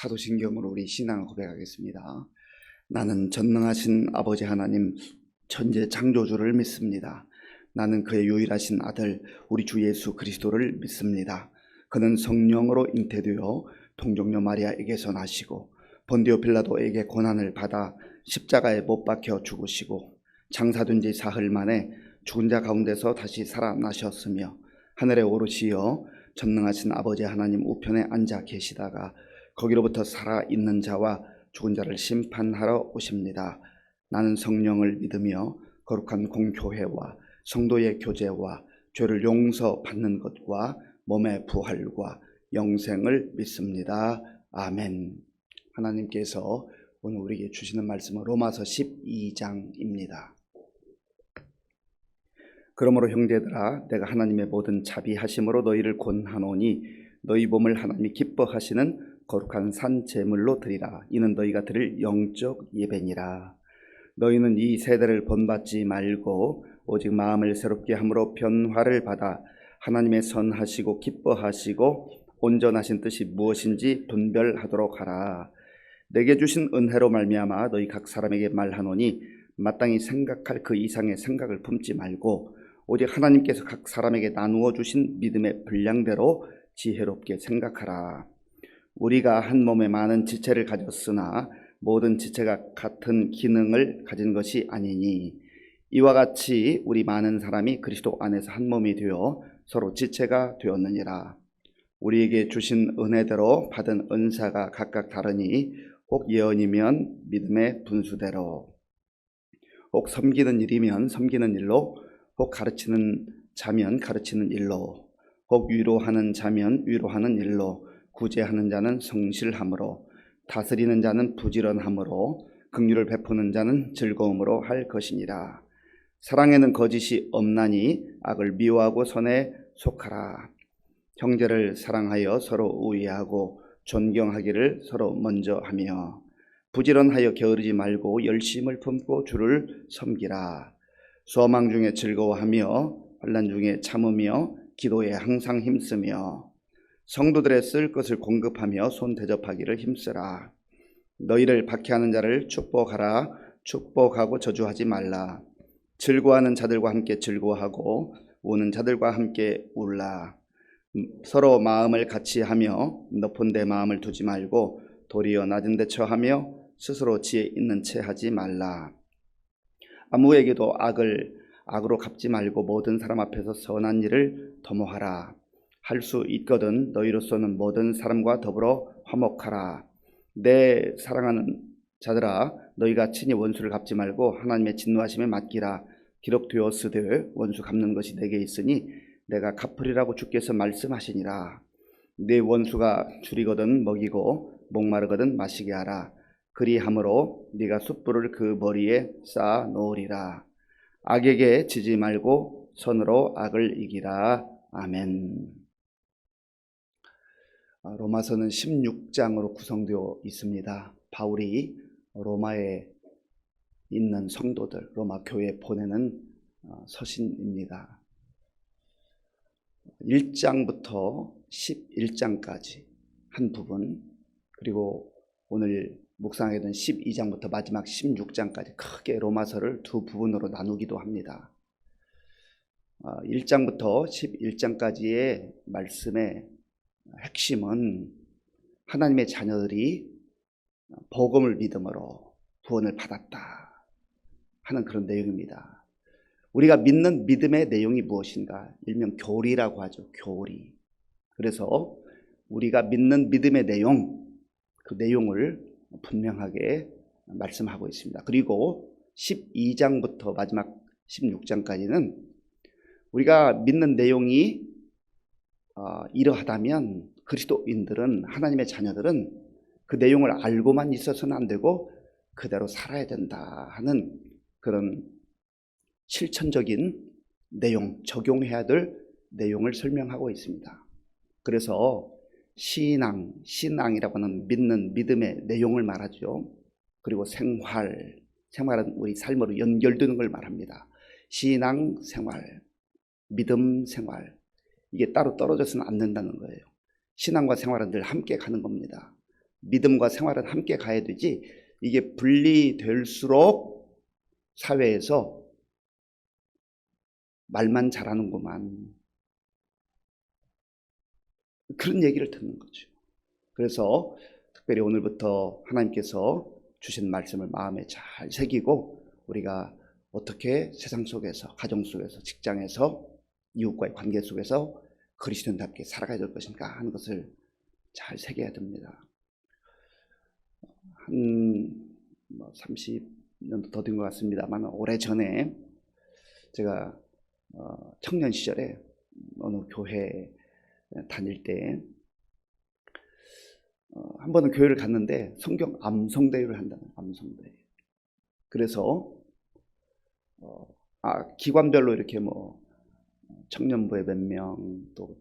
사도신경으로 우리 신앙을 고백하겠습니다. 나는 전능하신 아버지 하나님 천재 창조주를 믿습니다. 나는 그의 유일하신 아들 우리 주 예수 그리스도를 믿습니다. 그는 성령으로 잉태되어 동정녀 마리아에게서 나시고 본디오 빌라도에게 고난을 받아 십자가에 못 박혀 죽으시고 장사된 지 사흘 만에 죽은 자 가운데서 다시 살아나셨으며 하늘에 오르시어 전능하신 아버지 하나님 우편에 앉아 계시다가 거기로부터 살아있는 자와 죽은 자를 심판하러 오십니다. 나는 성령을 믿으며 거룩한 공교회와 성도의 교제와 죄를 용서받는 것과 몸의 부활과 영생을 믿습니다. 아멘. 하나님께서 오늘 우리에게 주시는 말씀은 로마서 12장입니다. 그러므로 형제들아 내가 하나님의 모든 자비하심으로 너희를 권하노니 너희 몸을 하나님이 기뻐하시는 거룩한 산 제물로 드리라. 이는 너희가 드릴 영적 예배니라. 너희는 이 세대를 본받지 말고 오직 마음을 새롭게 함으로 변화를 받아 하나님의 선하시고 기뻐하시고 온전하신 뜻이 무엇인지 분별하도록 하라. 내게 주신 은혜로 말미암아 너희 각 사람에게 말하노니 마땅히 생각할 그 이상의 생각을 품지 말고 오직 하나님께서 각 사람에게 나누어 주신 믿음의 분량대로 지혜롭게 생각하라. 우리가 한 몸에 많은 지체를 가졌으나 모든 지체가 같은 기능을 가진 것이 아니니 이와 같이 우리 많은 사람이 그리스도 안에서 한 몸이 되어 서로 지체가 되었느니라. 우리에게 주신 은혜대로 받은 은사가 각각 다르니 혹 예언이면 믿음의 분수대로, 혹 섬기는 일이면 섬기는 일로, 혹 가르치는 자면 가르치는 일로, 혹 위로하는 자면 위로하는 일로, 구제하는 자는 성실함으로, 다스리는 자는 부지런함으로, 긍휼을 베푸는 자는 즐거움으로 할 것이니라. 사랑에는 거짓이 없나니 악을 미워하고 선에 속하라. 형제를 사랑하여 서로 우애하고 존경하기를 서로 먼저 하며 부지런하여 게으르지 말고 열심을 품고 주를 섬기라. 소망 중에 즐거워하며 환난 중에 참으며 기도에 항상 힘쓰며 성도들의 쓸 것을 공급하며 손 대접하기를 힘쓰라. 너희를 박해하는 자를 축복하라. 축복하고 저주하지 말라. 즐거워하는 자들과 함께 즐거워하고 우는 자들과 함께 울라. 서로 마음을 같이 하며 높은 데 마음을 두지 말고 도리어 낮은 데 처하며 스스로 지혜 있는 채 하지 말라. 아무에게도 악으로 갚지 말고 모든 사람 앞에서 선한 일을 도모하라. 할 수 있거든 너희로서는 모든 사람과 더불어 화목하라. 내 사랑하는 자들아 너희가 친히 원수를 갚지 말고 하나님의 진노하심에 맡기라. 기록되었으되 원수 갚는 것이 내게 있으니 내가 갚으리라고 주께서 말씀하시니라. 네 원수가 줄이거든 먹이고 목마르거든 마시게 하라. 그리함으로 네가 숯불을 그 머리에 쌓아 놓으리라. 악에게 지지 말고 선으로 악을 이기라. 아멘. 로마서는 16장으로 구성되어 있습니다. 바울이 로마에 있는 성도들, 로마 교회에 보내는 서신입니다. 1장부터 11장까지 한 부분, 그리고 오늘 묵상하게 된 12장부터 마지막 16장까지 크게 로마서를 두 부분으로 나누기도 합니다. 1장부터 11장까지의 말씀의 핵심은 하나님의 자녀들이 복음을 믿음으로 구원을 받았다 하는 그런 내용입니다. 우리가 믿는 믿음의 내용이 무엇인가? 일명 교리라고 하죠. 교리. 그래서 우리가 믿는 믿음의 내용, 그 내용을 분명하게 말씀하고 있습니다. 그리고 12장부터 마지막 16장까지는 우리가 믿는 내용이 이러하다면 그리스도인들은, 하나님의 자녀들은 그 내용을 알고만 있어서는 안 되고 그대로 살아야 된다 하는 그런 실천적인 내용, 적용해야 될 내용을 설명하고 있습니다. 그래서 신앙이라고 하는 믿는 믿음의 내용을 말하죠. 그리고 생활은 우리 삶으로 연결되는 걸 말합니다. 신앙 생활, 믿음 생활, 이게 따로 떨어져서는 안 된다는 거예요. 신앙과 생활은 늘 함께 가는 겁니다. 믿음과 생활은 함께 가야 되지, 이게 분리될수록 사회에서 말만 잘하는구만, 그런 얘기를 듣는 거죠. 그래서 특별히 오늘부터 하나님께서 주신 말씀을 마음에 잘 새기고 우리가 어떻게 세상 속에서, 가정 속에서, 직장에서, 이웃과의 관계 속에서 그리스도인답게 살아가야 될 것인가 하는 것을 잘 새겨야 됩니다. 한 30년도 더 된 것 같습니다만, 오래전에 제가 청년 시절에 어느 교회 다닐 때 한 번은 교회를 갔는데 성경 암송대회를 한다는, 암송대회. 그래서 기관별로 이렇게 뭐 청년부에 몇 명, 또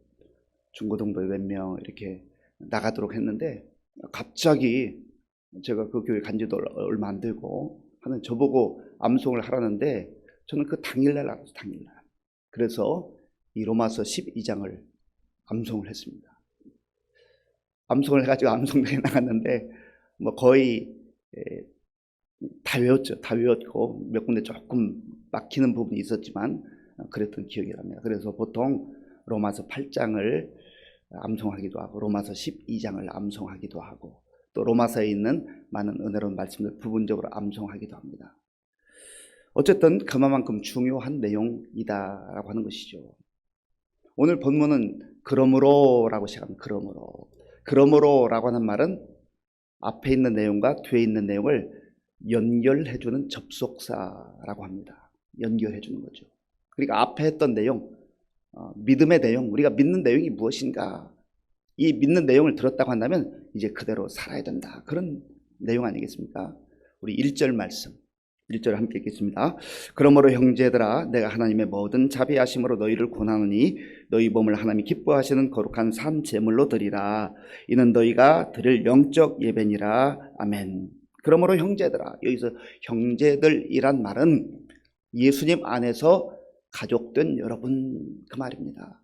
중고등부에 몇 명 이렇게 나가도록 했는데, 갑자기 제가 그 교회 간 지도 얼마 안 되고 하는 저보고 암송을 하라는데, 저는 그 당일날 알았어요. 당일날. 그래서 이 로마서 12장을 암송을 했습니다. 암송을 해가지고 암송대에 나갔는데 뭐 거의 다 외웠죠. 다 외웠고 몇 군데 조금 막히는 부분이 있었지만 그랬던 기억이 납니다. 그래서 보통 로마서 8장을 암송하기도 하고 로마서 12장을 암송하기도 하고 또 로마서에 있는 많은 은혜로운 말씀을 부분적으로 암송하기도 합니다. 어쨌든 그만큼 중요한 내용이다라고 하는 것이죠. 오늘 본문은 그러므로라고 시작합니다. 그러므로라고 하는 말은 앞에 있는 내용과 뒤에 있는 내용을 연결해주는 접속사라고 합니다. 연결해주는 거죠. 그러니까 앞에 했던 내용, 믿음의 내용, 우리가 믿는 내용이 무엇인가, 이 믿는 내용을 들었다고 한다면 이제 그대로 살아야 된다, 그런 내용 아니겠습니까? 우리 1절 말씀, 1절 함께 읽겠습니다. 그러므로 형제들아, 내가 하나님의 모든 자비하심으로 너희를 권하노니 너희 몸을 하나님이 기뻐하시는 거룩한 산 제물로 드리라. 이는 너희가 드릴 영적 예배니라. 아멘. 그러므로 형제들아, 여기서 형제들이란 말은 예수님 안에서 가족된 여러분, 그 말입니다.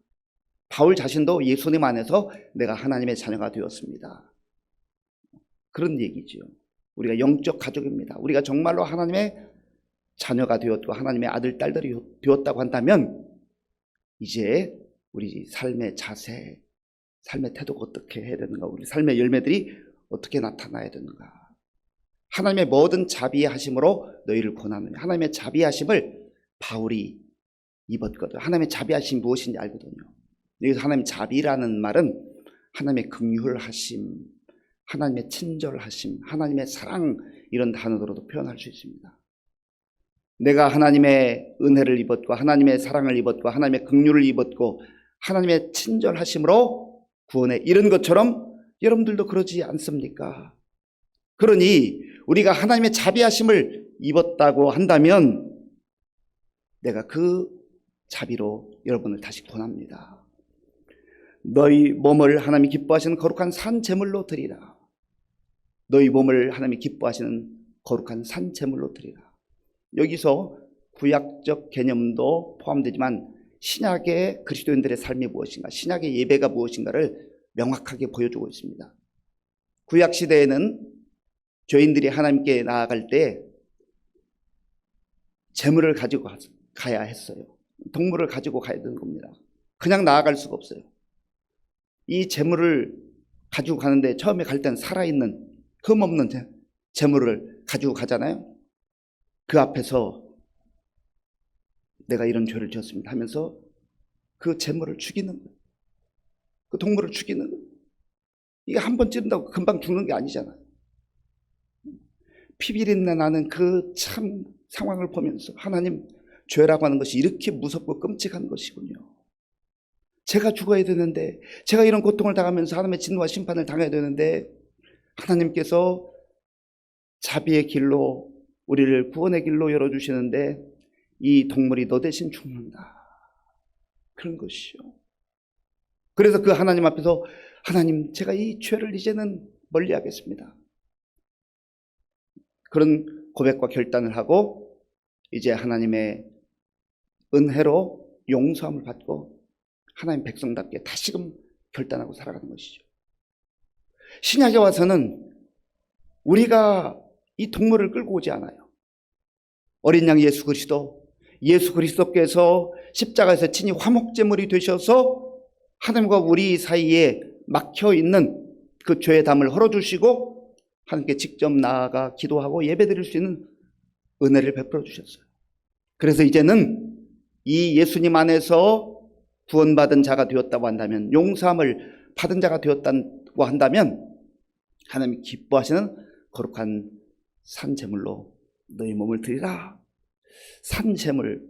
바울 자신도 예수님 안에서 내가 하나님의 자녀가 되었습니다, 그런 얘기죠. 우리가 영적 가족입니다. 우리가 정말로 하나님의 자녀가 되었고 하나님의 아들, 딸들이 되었다고 한다면 이제 우리 삶의 자세, 삶의 태도가 어떻게 해야 되는가, 우리 삶의 열매들이 어떻게 나타나야 되는가. 하나님의 모든 자비하심으로 너희를 권하느니, 하나님의 자비하심을 바울이 입었거든. 하나님의 자비하심이 무엇인지 알거든요. 여기서 하나님의 자비라는 말은 하나님의 긍휼하심, 하나님의 친절하심, 하나님의 사랑, 이런 단어로도 표현할 수 있습니다. 내가 하나님의 은혜를 입었고 하나님의 사랑을 입었고 하나님의 긍휼을 입었고 하나님의 친절하심으로 구원에 이른 것처럼 여러분들도 그러지 않습니까? 그러니 우리가 하나님의 자비하심을 입었다고 한다면 내가 그 자비로 여러분을 다시 권합니다. 너희 몸을 하나님이 기뻐하시는 거룩한 산 제물로 드리라. 너희 몸을 하나님이 기뻐하시는 거룩한 산 제물로 드리라. 여기서 구약적 개념도 포함되지만 신약의 그리스도인들의 삶이 무엇인가, 신약의 예배가 무엇인가를 명확하게 보여주고 있습니다. 구약 시대에는 죄인들이 하나님께 나아갈 때 제물을 가지고 가야 했어요. 동물을 가지고 가야 되는 겁니다. 그냥 나아갈 수가 없어요. 이 제물을 가지고 가는데 처음에 갈 때는 살아있는 흠없는 제물을 가지고 가잖아요. 그 앞에서 내가 이런 죄를 지었습니다 하면서 그 제물을 죽이는 거예요. 그 동물을 죽이는 거예요. 이게 한 번 찌른다고 금방 죽는 게 아니잖아요. 피비린내 나는 그 참 상황을 보면서 하나님, 죄라고 하는 것이 이렇게 무섭고 끔찍한 것이군요. 제가 죽어야 되는데, 제가 이런 고통을 당하면서 하나님의 진노와 심판을 당해야 되는데 하나님께서 자비의 길로 우리를 구원의 길로 열어주시는데 이 동물이 너 대신 죽는다, 그런 것이요. 그래서 그 하나님 앞에서 하나님, 제가 이 죄를 이제는 멀리하겠습니다, 그런 고백과 결단을 하고 이제 하나님의 은혜로 용서함을 받고 하나님 백성답게 다시금 결단하고 살아가는 것이죠. 신약에 와서는 우리가 이 동물을 끌고 오지 않아요. 어린 양 예수 그리스도께서 십자가에서 친히 화목제물이 되셔서 하나님과 우리 사이에 막혀있는 그 죄의 담을 헐어주시고 하나님께 직접 나아가 기도하고 예배드릴 수 있는 은혜를 베풀어 주셨어요. 그래서 이제는 이 예수님 안에서 구원받은 자가 되었다고 한다면, 용서함을 받은 자가 되었다고 한다면 하나님이 기뻐하시는 거룩한 산제물로 너희 몸을 드리라. 산제물,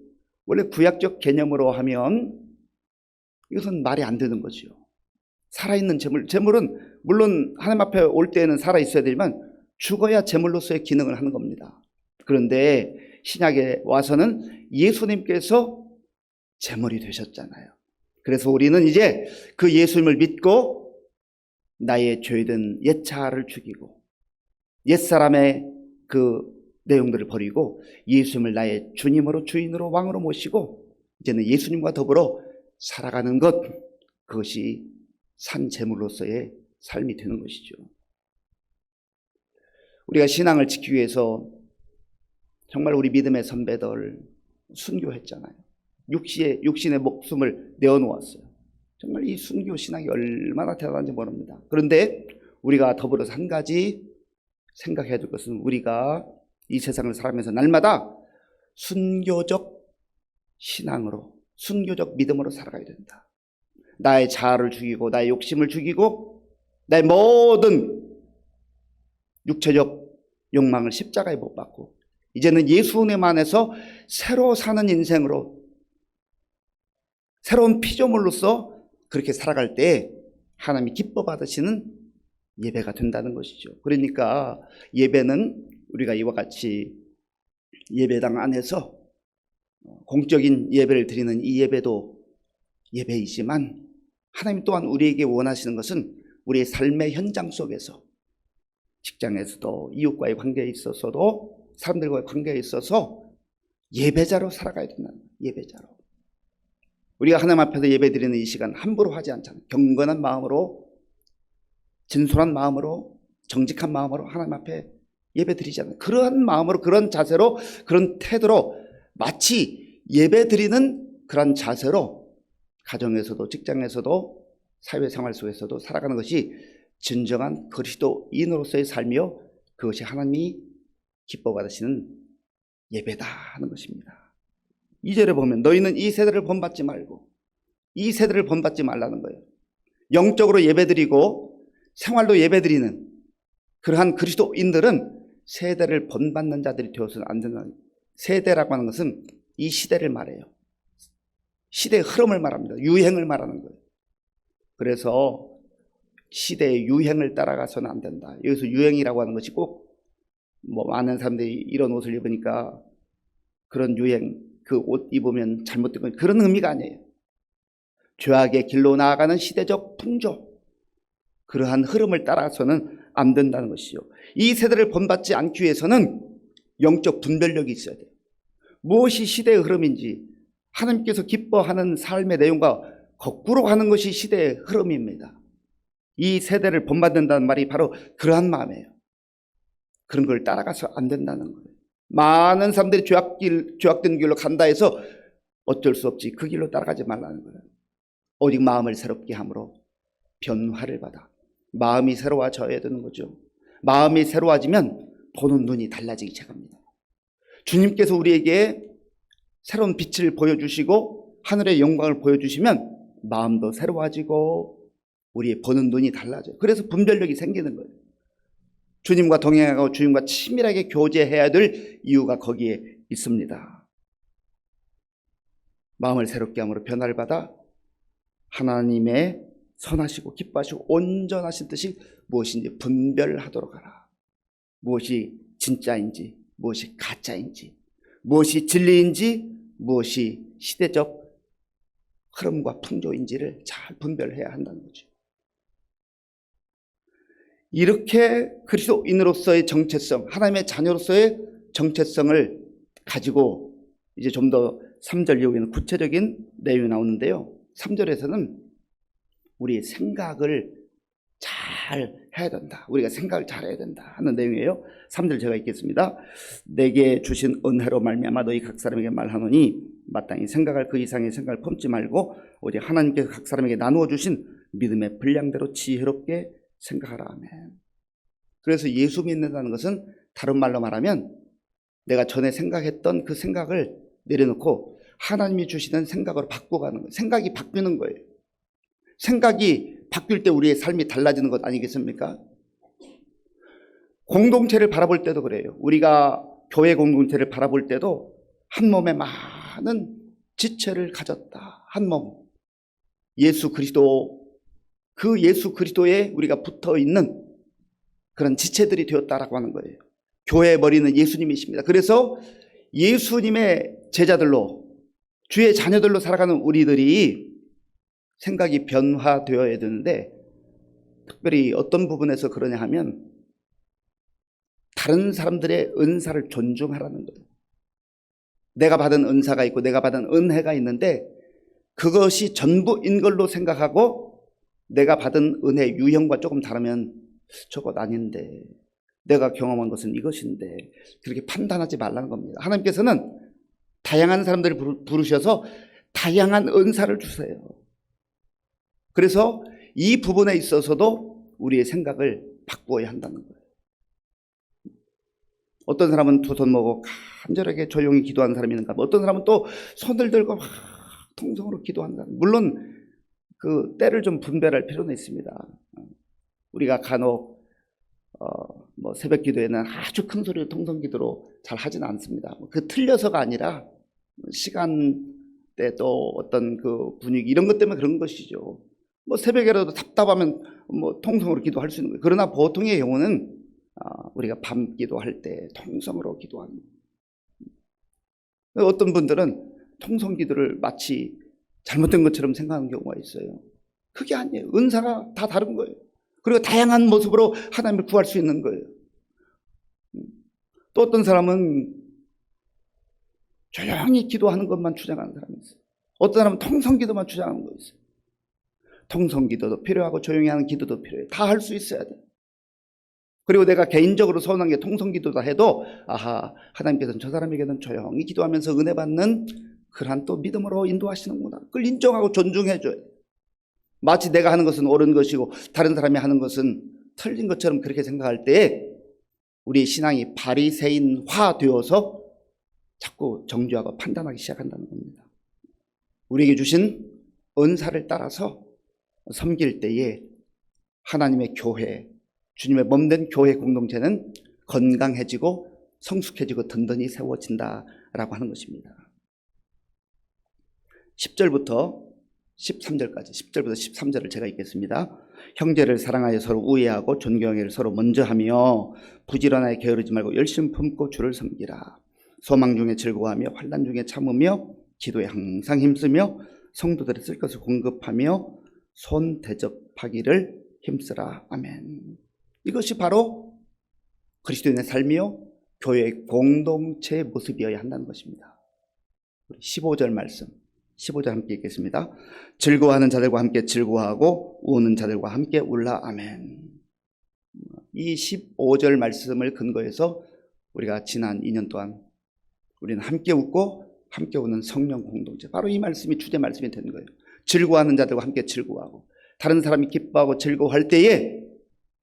원래 구약적 개념으로 하면 이것은 말이 안 되는 거죠. 살아있는 제물은 물론 하나님 앞에 올 때에는 살아있어야 되지만 죽어야 제물로서의 기능을 하는 겁니다. 그런데 신약에 와서는 예수님께서 제물이 되셨잖아요. 그래서 우리는 이제 그 예수님을 믿고 나의 죄든 옛사를 죽이고 옛사람의 그 내용들을 버리고 예수님을 나의 주님으로 주인으로 왕으로 모시고 이제는 예수님과 더불어 살아가는 것, 그것이 산제물로서의 삶이 되는 것이죠. 우리가 신앙을 지키기 위해서 정말 우리 믿음의 선배들 순교했잖아요. 육신의 목숨을 내어놓았어요. 정말 이 순교 신앙이 얼마나 대단한지 모릅니다. 그런데 우리가 더불어서 한 가지 생각해야 될 것은 우리가 이 세상을 살아가면서 날마다 순교적 신앙으로, 순교적 믿음으로 살아가야 된다. 나의 자아를 죽이고 나의 욕심을 죽이고 나의 모든 육체적 욕망을 십자가에 못 박고 이제는 예수 은혜만 안에서 새로 사는 인생으로, 새로운 피조물로서 그렇게 살아갈 때 하나님이 기뻐 받으시는 예배가 된다는 것이죠. 그러니까 예배는 우리가 이와 같이 예배당 안에서 공적인 예배를 드리는 이 예배도 예배이지만 하나님 또한 우리에게 원하시는 것은 우리의 삶의 현장 속에서, 직장에서도 이웃과의 관계에 있어서도 사람들과의 관계에 있어서 예배자로 살아가야 된다는 거예요. 예배자로. 우리가 하나님 앞에서 예배드리는 이 시간 함부로 하지 않잖아요. 경건한 마음으로, 진솔한 마음으로, 정직한 마음으로 하나님 앞에 예배드리잖아요. 그러한 마음으로, 그런 자세로, 그런 태도로 마치 예배드리는 그런 자세로 가정에서도 직장에서도 사회생활 속에서도 살아가는 것이 진정한 그리스도인으로서의 삶이요, 그것이 하나님이 기뻐 받으시는 예배다 하는 것입니다. 2절에 보면 너희는 이 세대를 본받지 말고, 이 세대를 본받지 말라는 거예요. 영적으로 예배드리고 생활로 예배드리는 그러한 그리스도인들은 세대를 본받는 자들이 되어서는 안 된다는, 세대라고 하는 것은 이 시대를 말해요. 시대의 흐름을 말합니다. 유행을 말하는 거예요. 그래서 시대의 유행을 따라가서는 안 된다. 여기서 유행이라고 하는 것이 꼭 많은 사람들이 이런 옷을 입으니까 그런 유행, 그 옷 입으면 잘못된 건 그런 의미가 아니에요. 죄악의 길로 나아가는 시대적 풍조, 그러한 흐름을 따라서는 안 된다는 것이죠. 이 세대를 본받지 않기 위해서는 영적 분별력이 있어야 돼요. 무엇이 시대의 흐름인지, 하나님께서 기뻐하는 삶의 내용과 거꾸로 가는 것이 시대의 흐름입니다. 이 세대를 본받는다는 말이 바로 그러한 마음이에요. 그런 걸 따라가서 안 된다는 거예요. 많은 사람들이 죄악된 길로 간다 해서 어쩔 수 없지 그 길로 따라가지 말라는 거예요. 오직 마음을 새롭게 함으로 변화를 받아 마음이 새로워져야 되는 거죠. 마음이 새로워지면 보는 눈이 달라지기 시작합니다. 주님께서 우리에게 새로운 빛을 보여주시고 하늘의 영광을 보여주시면 마음도 새로워지고 우리의 보는 눈이 달라져요. 그래서 분별력이 생기는 거예요. 주님과 동행하고 주님과 친밀하게 교제해야 될 이유가 거기에 있습니다. 마음을 새롭게 함으로 변화를 받아 하나님의 선하시고 기뻐하시고 온전하신 뜻이 무엇인지 분별하도록 하라. 무엇이 진짜인지, 무엇이 가짜인지, 무엇이 진리인지, 무엇이 시대적 흐름과 풍조인지를 잘 분별해야 한다는 거죠. 이렇게 그리스도인으로서의 정체성, 하나님의 자녀로서의 정체성을 가지고 이제 좀 더 3절 이후에는 구체적인 내용이 나오는데요. 3절에서는 우리의 생각을 잘 잘 해야 된다. 우리가 생각을 잘 해야 된다 하는 내용이에요. 3절 제가 읽겠습니다. 내게 주신 은혜로 말미암아 너희 각 사람에게 말하노니 마땅히 생각할 그 이상의 생각을 품지 말고 오직 하나님께서 각 사람에게 나누어 주신 믿음의 분량대로 지혜롭게 생각하라. 아멘. 그래서 예수 믿는다는 것은 다른 말로 말하면 내가 전에 생각했던 그 생각을 내려놓고 하나님이 주시는 생각으로 바꿔가는 거예요. 생각이 바뀌는 거예요. 생각이 바뀔 때 우리의 삶이 달라지는 것 아니겠습니까? 공동체를 바라볼 때도 그래요. 우리가 교회 공동체를 바라볼 때도 한 몸에 많은 지체를 가졌다. 한 몸. 예수 그리스도, 그 예수 그리스도에 우리가 붙어 있는 그런 지체들이 되었다라고 하는 거예요. 교회의 머리는 예수님이십니다. 그래서 예수님의 제자들로, 주의 자녀들로 살아가는 우리들이 생각이 변화되어야 되는데, 특별히 어떤 부분에서 그러냐 하면 다른 사람들의 은사를 존중하라는 거예요. 내가 받은 은사가 있고 내가 받은 은혜가 있는데 그것이 전부인 걸로 생각하고 내가 받은 은혜 유형과 조금 다르면 저것 아닌데, 내가 경험한 것은 이것인데, 그렇게 판단하지 말라는 겁니다. 하나님께서는 다양한 사람들을 부르셔서 다양한 은사를 주세요. 그래서 이 부분에 있어서도 우리의 생각을 바꾸어야 한다는 거예요. 어떤 사람은 두 손 모으고 간절하게 조용히 기도하는 사람이 있는가, 어떤 사람은 또 손을 들고 막 통성으로 기도한다. 물론 그 때를 좀 분별할 필요는 있습니다. 우리가 간혹 새벽 기도에는 아주 큰 소리로 통성 기도로 잘 하지는 않습니다. 그 틀려서가 아니라 시간대 또 어떤 그 분위기 이런 것 때문에 그런 것이죠. 새벽에라도 답답하면 통성으로 기도할 수 있는 거예요. 그러나 보통의 경우는 우리가 밤 기도할 때 통성으로 기도합니다. 어떤 분들은 통성 기도를 마치 잘못된 것처럼 생각하는 경우가 있어요. 그게 아니에요. 은사가 다 다른 거예요. 그리고 다양한 모습으로 하나님을 구할 수 있는 거예요. 또 어떤 사람은 조용히 기도하는 것만 주장하는 사람이 있어요. 어떤 사람은 통성 기도만 주장하는 거 있어요. 통성 기도도 필요하고 조용히 하는 기도도 필요해요. 다 할 수 있어야 돼요. 그리고 내가 개인적으로 서운한 게 통성 기도다 해도 하나님께서는 저 사람에게는 조용히 기도하면서 은혜 받는 그러한 또 믿음으로 인도하시는구나. 그걸 인정하고 존중해줘요. 마치 내가 하는 것은 옳은 것이고 다른 사람이 하는 것은 틀린 것처럼 그렇게 생각할 때 우리의 신앙이 바리새인화 되어서 자꾸 정죄하고 판단하기 시작한다는 겁니다. 우리에게 주신 은사를 따라서 섬길 때에 하나님의 교회, 주님의 몸된 교회 공동체는 건강해지고 성숙해지고 든든히 세워진다라고 하는 것입니다. 10절부터 13절까지, 10절부터 13절을 제가 읽겠습니다. 형제를 사랑하여 서로 우애하고 존경하기를 서로 먼저 하며 부지런하게 게으르지 말고 열심 품고 주를 섬기라. 소망 중에 즐거워하며 환난 중에 참으며 기도에 항상 힘쓰며 성도들의 쓸 것을 공급하며 손 대접하기를 힘쓰라. 아멘. 이것이 바로 그리스도인의 삶이요 교회의 공동체의 모습이어야 한다는 것입니다. 15절 말씀, 15절 함께 읽겠습니다. 즐거워하는 자들과 함께 즐거워하고 우는 자들과 함께 울라. 아멘. 이 15절 말씀을 근거해서 우리가 지난 2년 동안 우리는 함께 웃고 함께 우는 성령 공동체, 바로 이 말씀이 주제 말씀이 되는 거예요. 즐거워하는 자들과 함께 즐거워하고, 다른 사람이 기뻐하고 즐거워할 때에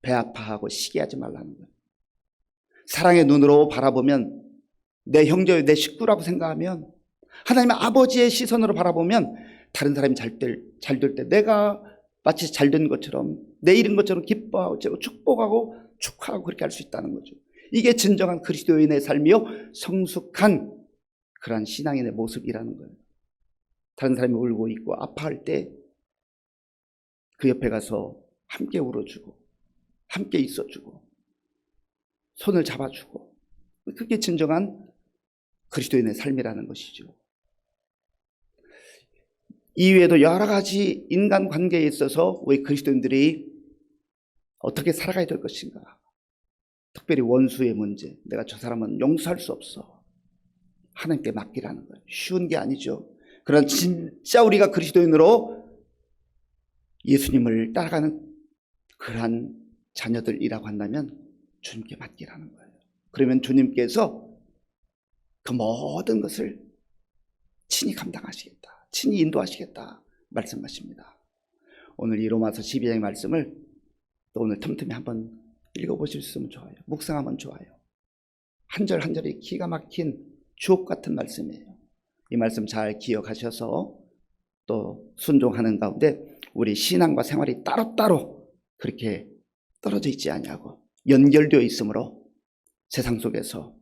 배 아파하고 시기하지 말라는 거예요. 사랑의 눈으로 바라보면, 내 형제, 내 식구라고 생각하면, 하나님의 아버지의 시선으로 바라보면 다른 사람이 잘 될 때 내가 마치 잘된 것처럼, 내 일인 것처럼 기뻐하고 축복하고 축하하고 그렇게 할 수 있다는 거죠. 이게 진정한 그리스도인의 삶이요 성숙한 그러한 신앙인의 모습이라는 거예요. 다른 사람이 울고 있고 아파할 때 그 옆에 가서 함께 울어주고 함께 있어주고 손을 잡아주고, 그게 진정한 그리스도인의 삶이라는 것이죠. 이외에도 여러 가지 인간관계에 있어서 우리 그리스도인들이 어떻게 살아가야 될 것인가, 특별히 원수의 문제, 내가 저 사람은 용서할 수 없어, 하나님께 맡기라는 거예요. 쉬운 게 아니죠. 그러나 진짜 우리가 그리스도인으로 예수님을 따라가는 그러한 자녀들이라고 한다면 주님께 맡기라는 거예요. 그러면 주님께서 그 모든 것을 친히 감당하시겠다, 친히 인도하시겠다 말씀하십니다. 오늘 이 로마서 12장의 말씀을 또 오늘 틈틈이 한번 읽어보실 수 있으면 좋아요. 묵상하면 좋아요. 한 절 한 절이 기가 막힌 주옥 같은 말씀이에요. 이 말씀 잘 기억하셔서 또 순종하는 가운데 우리 신앙과 생활이 따로따로 그렇게 떨어져 있지 아니하고 연결되어 있으므로 세상 속에서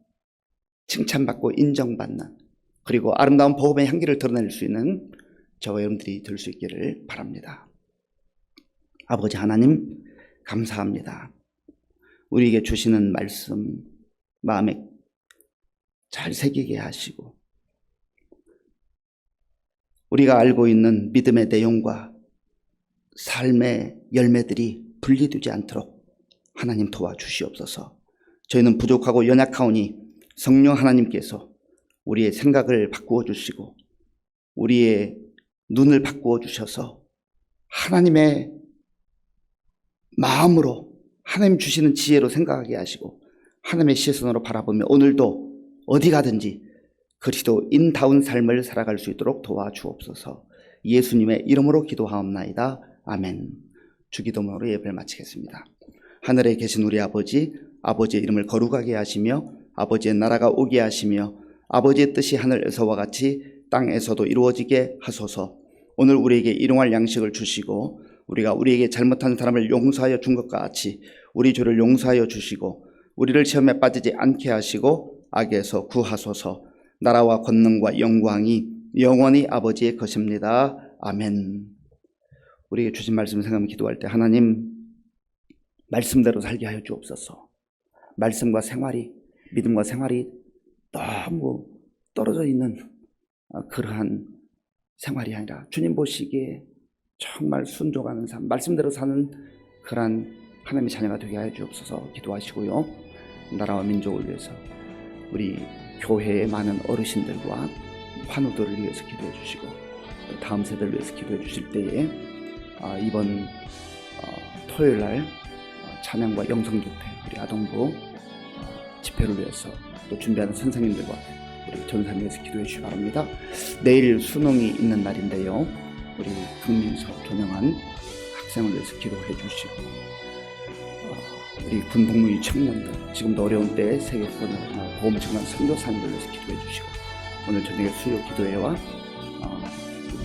칭찬받고 인정받는, 그리고 아름다운 복음의 향기를 드러낼 수 있는 저와 여러분들이 될 수 있기를 바랍니다. 아버지 하나님 감사합니다. 우리에게 주시는 말씀 마음에 잘 새기게 하시고 우리가 알고 있는 믿음의 내용과 삶의 열매들이 분리되지 않도록 하나님 도와주시옵소서. 저희는 부족하고 연약하오니 성령 하나님께서 우리의 생각을 바꾸어 주시고 우리의 눈을 바꾸어 주셔서 하나님의 마음으로 하나님 주시는 지혜로 생각하게 하시고 하나님의 시선으로 바라보며 오늘도 어디 가든지 그리스도인다운 삶을 살아갈 수 있도록 도와주옵소서. 예수님의 이름으로 기도하옵나이다. 아멘. 주기도문으로 예배를 마치겠습니다. 하늘에 계신 우리 아버지, 아버지의 이름을 거룩하게 하시며 아버지의 나라가 오게 하시며 아버지의 뜻이 하늘에서와 같이 땅에서도 이루어지게 하소서. 오늘 우리에게 일용할 양식을 주시고 우리가 우리에게 잘못한 사람을 용서하여 준 것과 같이 우리 죄를 용서하여 주시고 우리를 시험에 빠지지 않게 하시고 악에서 구하소서. 나라와 권능과 영광이 영원히 아버지의 것입니다. 아멘. 우리에게 주신 말씀을 생각하며 기도할 때 하나님 말씀대로 살게 하여 주옵소서. 말씀과 생활이, 믿음과 생활이 너무 떨어져 있는 그러한 생활이 아니라 주님 보시기에 정말 순종하는 삶, 말씀대로 사는 그러한 하나님의 자녀가 되게 하여 주옵소서. 기도하시고요. 나라와 민족을 위해서 우리 교회의 많은 어르신들과 환우들을 위해서 기도해 주시고 또 다음 세대를 위해서 기도해 주실 때에 이번 토요일 날 찬양과 영성집회, 우리 아동부 집회를 위해서 또 준비하는 선생님들과 우리 전사님 위해서 기도해 주시기 바랍니다. 내일 수능이 있는 날인데요. 우리 국민서 조명한 학생을 위해서 기도해 주시고 우리 군복무위 청년들 지금도 어려운 때에 세계권을 보험 청년 선교사님들 위해서 기도해 주시고 오늘 저녁에 수요 기도회와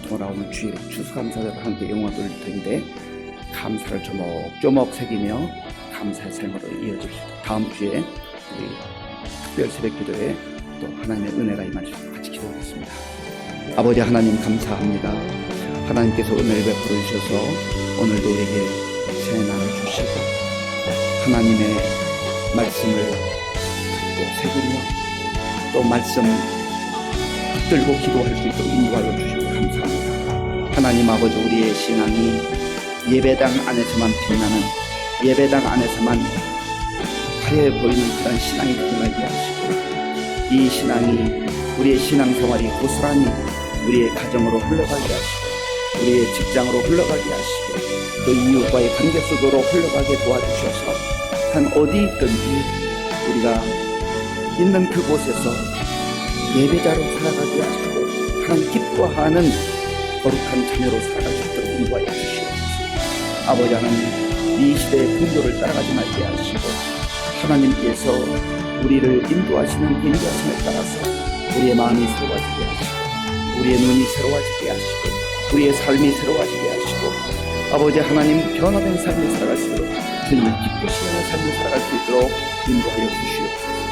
돌아오는 주일 추수감사절을 함께 영화 돌릴 텐데 감사를 조목조목 새기며 감사의 삶으로 이어질 수 있도록 다음 주에 우리 특별 새벽 기도회 또 하나님의 은혜가 임할 수 있도록 같이 기도하겠습니다. 아버지 하나님 감사합니다. 하나님께서 은혜를 베풀어 주셔서 오늘도 우리에게 새 날을 주시고 하나님의 말씀을 듣고 새기며 또 말씀 붙들고 기도할 수 있도록 인도하여 주시고 감사합니다. 하나님 아버지 우리의 신앙이 예배당 안에서만 빛나는 예배당 안에서만 화려해 보이는 그런 신앙이 되지 말게 하시고 이 신앙이 우리의 신앙생활이 고스란히 우리의 가정으로 흘러가게 하시고 우리의 직장으로 흘러가게 하시고 또 이웃과의 관계 속으로 흘러가게 도와주셔서 한 어디 있든지 우리가 있는 그곳에서 예배자로 살아가게 하시고 하나님 기뻐하는 거룩한 자녀로 살아갈 수 있도록 인도하여 주시옵소서. 아버지 하나님 이 시대의 풍조를 따라가지 말게 하시고 하나님께서 우리를 인도하시는 인도하심에 따라서 우리의 마음이 새로워지게 하시고 우리의 눈이 새로워지게 하시고 우리의 삶이 새로워지게 하시고 아버지 하나님 변화된 삶을 살아갈 수 있도록 주님을 기쁘시는 삶을 살아갈 수 있도록 인도하여 주시옵소서.